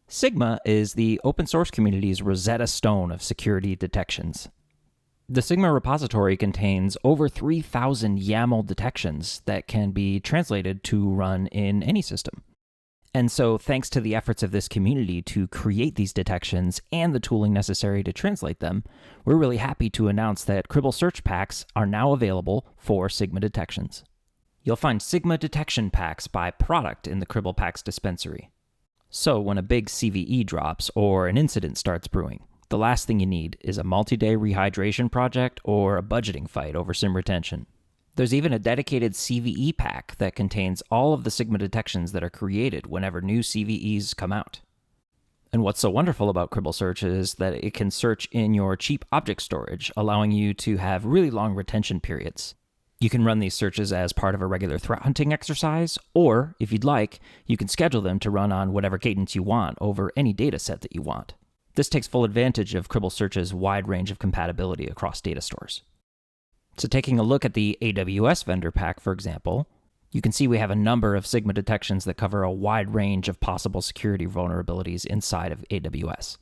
Sigma is the open source community's Rosetta Stone of security detections. The Sigma repository contains over 3,000 YAML detections that can be translated to run in any system. And so, thanks to the efforts of this community to create these detections and the tooling necessary to translate them, we're really happy to announce that Cribl Search Packs are now available for Sigma detections. You'll find Sigma detection packs by product in the Cribl Packs Dispensary. So when a big CVE drops or an incident starts brewing, the last thing you need is a multi-day rehydration project or a budgeting fight over SIEM retention. There's even a dedicated CVE pack that contains all of the Sigma detections that are created whenever new CVEs come out. And what's so wonderful about Cribl Search is that it can search in your cheap object storage, allowing you to have really long retention periods. You can run these searches as part of a regular threat hunting exercise, or, if you'd like, you can schedule them to run on whatever cadence you want over any data set that you want. This takes full advantage of Cribl Search's wide range of compatibility across data stores. So taking a look at the AWS vendor pack, for example, you can see we have a number of Sigma detections that cover a wide range of possible security vulnerabilities inside of AWS.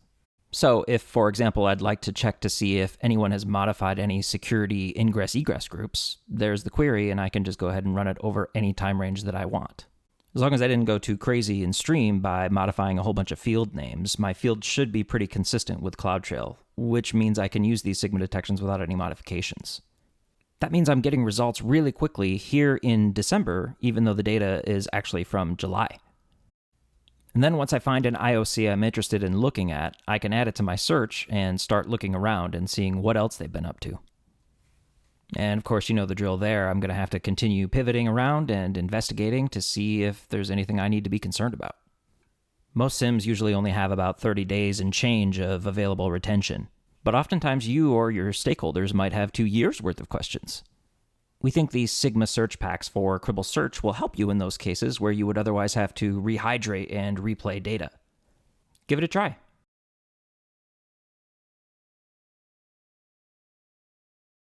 So if, for example, I'd like to check to see if anyone has modified any security ingress-egress groups, there's the query, and I can just go ahead and run it over any time range that I want. As long as I didn't go too crazy in stream by modifying a whole bunch of field names, my field should be pretty consistent with CloudTrail, which means I can use these Sigma detections without any modifications. That means I'm getting results really quickly here in December, even though the data is actually from July. And then once I find an IOC I'm interested in looking at, I can add it to my search and start looking around and seeing what else they've been up to. And of course, you know the drill there. I'm going to have to continue pivoting around and investigating to see if there's anything I need to be concerned about. Most SIEMs usually only have about 30 days and change of available retention, but oftentimes you or your stakeholders might have 2 years worth of questions. We think these Sigma search packs for Cribl Search will help you in those cases where you would otherwise have to rehydrate and replay data. Give it a try.